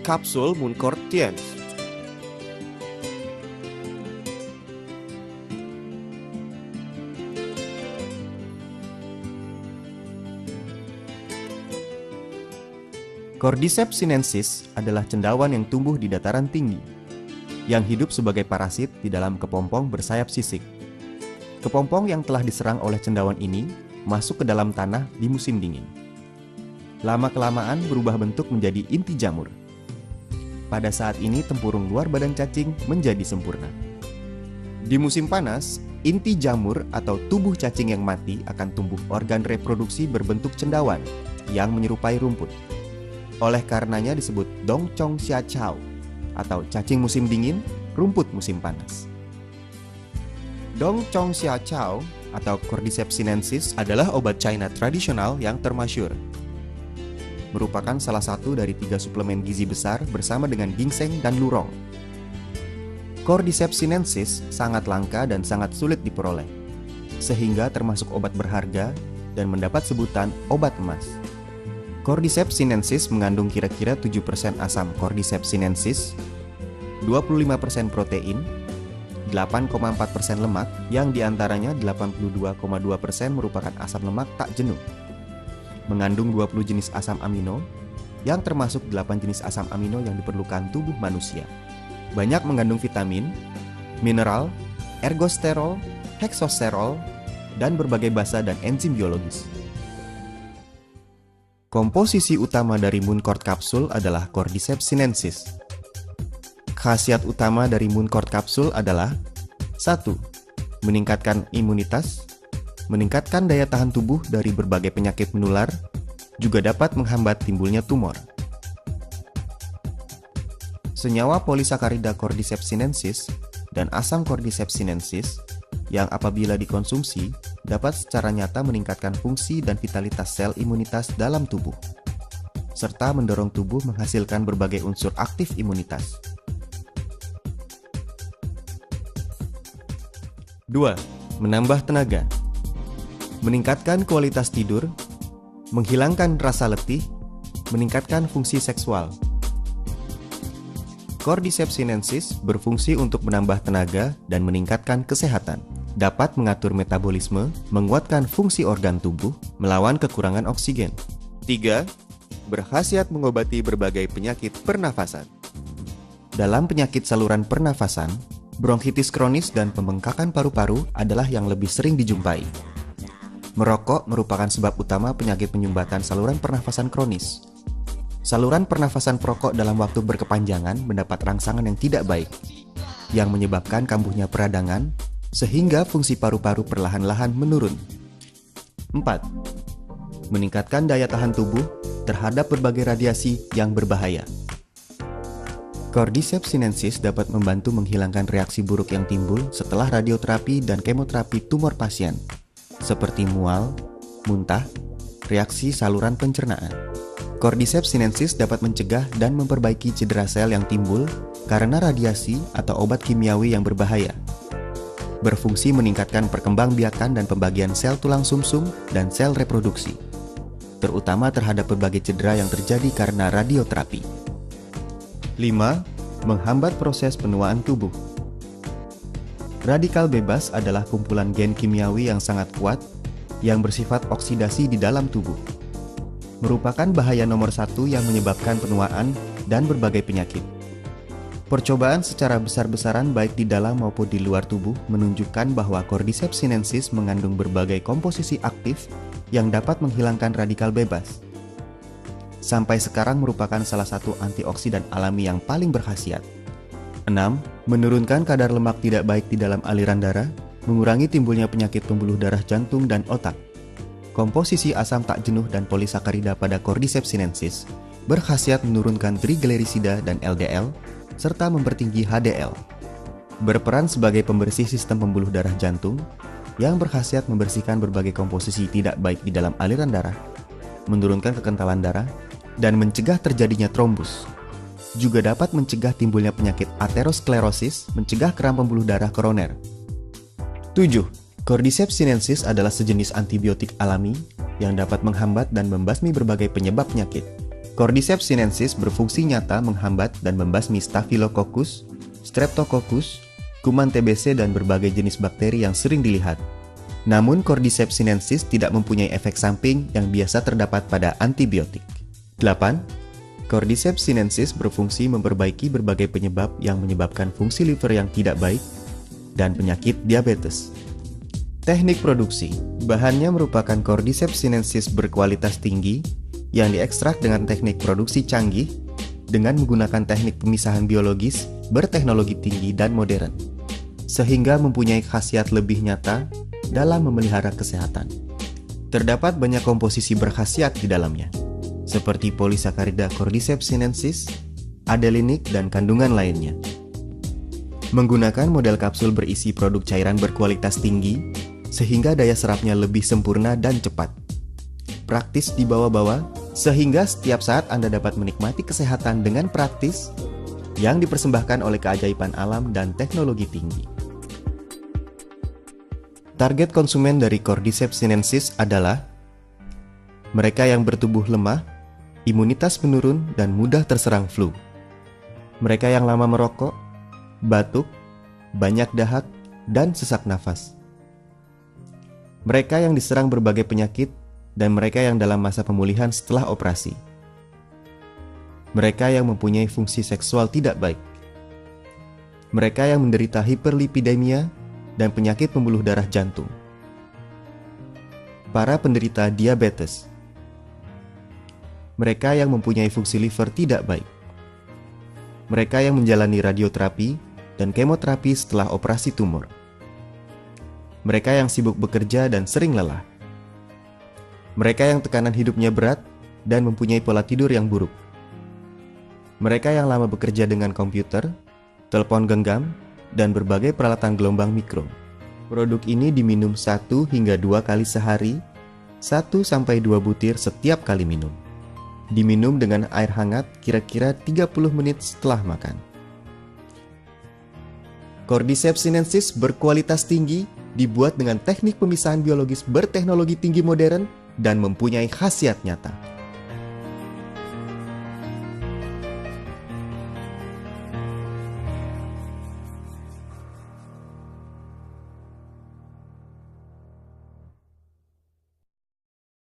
Kapsul Muncort Tiens. Cordyceps sinensis adalah cendawan yang tumbuh di dataran tinggi, yang hidup sebagai parasit di dalam kepompong bersayap sisik. Kepompong yang telah diserang oleh cendawan ini masuk ke dalam tanah di musim dingin. Lama-kelamaan berubah bentuk menjadi inti jamur. Pada saat ini tempurung luar badan cacing menjadi sempurna. Di musim panas, inti jamur atau tubuh cacing yang mati akan tumbuh organ reproduksi berbentuk cendawan yang menyerupai rumput. Oleh karenanya disebut Dongchong Xia Chao atau cacing musim dingin, rumput musim panas. Dongchong Xia Chao atau Cordyceps sinensis adalah obat China tradisional yang termasyur. Merupakan salah satu dari 3 suplemen gizi besar bersama dengan ginseng dan lurong. Cordyceps sinensis sangat langka dan sangat sulit diperoleh, sehingga termasuk obat berharga dan mendapat sebutan obat emas. Cordyceps sinensis mengandung kira-kira 7% asam Cordyceps sinensis, 25% protein, 8,4% lemak, yang diantaranya 82,2% merupakan asam lemak tak jenuh. Mengandung 20 jenis asam amino, yang termasuk 8 jenis asam amino yang diperlukan tubuh manusia. Banyak mengandung vitamin, mineral, ergosterol, heksosterol, dan berbagai basa dan enzim biologis. Komposisi utama dari Muncort kapsul adalah Cordyceps sinensis. Khasiat utama dari Muncort kapsul adalah 1. Meningkatkan imunitas, meningkatkan daya tahan tubuh dari berbagai penyakit menular, juga dapat menghambat timbulnya tumor. Senyawa polisakarida Cordyceps sinensis dan asam Cordyceps sinensis yang apabila dikonsumsi dapat secara nyata meningkatkan fungsi dan vitalitas sel imunitas dalam tubuh, serta mendorong tubuh menghasilkan berbagai unsur aktif imunitas. 2. Menambah tenaga, meningkatkan kualitas tidur, menghilangkan rasa letih, meningkatkan fungsi seksual. Cordyceps sinensis berfungsi untuk menambah tenaga dan meningkatkan kesehatan. Dapat mengatur metabolisme, menguatkan fungsi organ tubuh, melawan kekurangan oksigen. 3. Berkhasiat mengobati berbagai penyakit pernafasan. Dalam penyakit saluran pernafasan, bronkitis kronis dan pembengkakan paru-paru adalah yang lebih sering dijumpai. Merokok merupakan sebab utama penyakit penyumbatan saluran pernafasan kronis. Saluran pernafasan perokok dalam waktu berkepanjangan mendapat rangsangan yang tidak baik, yang menyebabkan kambuhnya peradangan, sehingga fungsi paru-paru perlahan-lahan menurun. 4. Meningkatkan daya tahan tubuh terhadap berbagai radiasi yang berbahaya. Cordyceps sinensis dapat membantu menghilangkan reaksi buruk yang timbul setelah radioterapi dan kemoterapi tumor pasien, seperti mual, muntah, reaksi saluran pencernaan. Cordyceps sinensis dapat mencegah dan memperbaiki cedera sel yang timbul karena radiasi atau obat kimiawi yang berbahaya. Berfungsi meningkatkan perkembangbiakan dan pembagian sel tulang sumsum dan sel reproduksi, terutama terhadap berbagai cedera yang terjadi karena radioterapi. 5. Menghambat proses penuaan tubuh. Radikal bebas adalah kumpulan gen kimiawi yang sangat kuat yang bersifat oksidasi di dalam tubuh. Merupakan bahaya nomor 1 yang menyebabkan penuaan dan berbagai penyakit. Percobaan secara besar-besaran baik di dalam maupun di luar tubuh menunjukkan bahwa Cordyceps sinensis mengandung berbagai komposisi aktif yang dapat menghilangkan radikal bebas. Sampai sekarang merupakan salah satu antioksidan alami yang paling berkhasiat. 6. Menurunkan kadar lemak tidak baik di dalam aliran darah, mengurangi timbulnya penyakit pembuluh darah jantung dan otak. Komposisi asam tak jenuh dan polisakarida pada Cordyceps sinensis berkhasiat menurunkan triglycerida dan LDL, serta mempertinggi HDL. Berperan sebagai pembersih sistem pembuluh darah jantung yang berkhasiat membersihkan berbagai komposisi tidak baik di dalam aliran darah, menurunkan kekentalan darah, dan mencegah terjadinya trombus. Juga dapat mencegah timbulnya penyakit aterosklerosis, mencegah keram pembuluh darah koroner. 7. Cordyceps sinensis adalah sejenis antibiotik alami yang dapat menghambat dan membasmi berbagai penyebab penyakit. Cordyceps sinensis berfungsi nyata menghambat dan membasmi Staphylococcus, Streptococcus, kuman TBC dan berbagai jenis bakteri yang sering dilihat. Namun Cordyceps sinensis tidak mempunyai efek samping yang biasa terdapat pada antibiotik. 8. Cordyceps sinensis berfungsi memperbaiki berbagai penyebab yang menyebabkan fungsi liver yang tidak baik dan penyakit diabetes. Teknik produksi. Bahannya merupakan Cordyceps sinensis berkualitas tinggi yang diekstrak dengan teknik produksi canggih dengan menggunakan teknik pemisahan biologis berteknologi tinggi dan modern, sehingga mempunyai khasiat lebih nyata dalam memelihara kesehatan. Terdapat banyak komposisi berkhasiat di dalamnya, seperti polisakarida Cordyceps sinensis, adelinik, dan kandungan lainnya. Menggunakan model kapsul berisi produk cairan berkualitas tinggi, sehingga daya serapnya lebih sempurna dan cepat. Praktis dibawa-bawa, sehingga setiap saat Anda dapat menikmati kesehatan dengan praktis yang dipersembahkan oleh keajaiban alam dan teknologi tinggi. Target konsumen dari Cordyceps sinensis adalah mereka yang bertubuh lemah, imunitas menurun, dan mudah terserang flu. Mereka yang lama merokok, batuk, banyak dahak, dan sesak nafas. Mereka yang diserang berbagai penyakit, dan mereka yang dalam masa pemulihan setelah operasi. Mereka yang mempunyai fungsi seksual tidak baik. Mereka yang menderita hiperlipidemia dan penyakit pembuluh darah jantung. Para penderita diabetes. Mereka yang mempunyai fungsi liver tidak baik. Mereka yang menjalani radioterapi dan kemoterapi setelah operasi tumor. Mereka yang sibuk bekerja dan sering lelah. Mereka yang tekanan hidupnya berat dan mempunyai pola tidur yang buruk. Mereka yang lama bekerja dengan komputer, telepon genggam, dan berbagai peralatan gelombang mikro. Produk ini diminum 1 hingga 2 kali sehari, 1-2 butir setiap kali minum. Diminum dengan air hangat kira-kira 30 menit setelah makan. Cordyceps sinensis berkualitas tinggi, dibuat dengan teknik pemisahan biologis berteknologi tinggi modern, dan mempunyai khasiat nyata.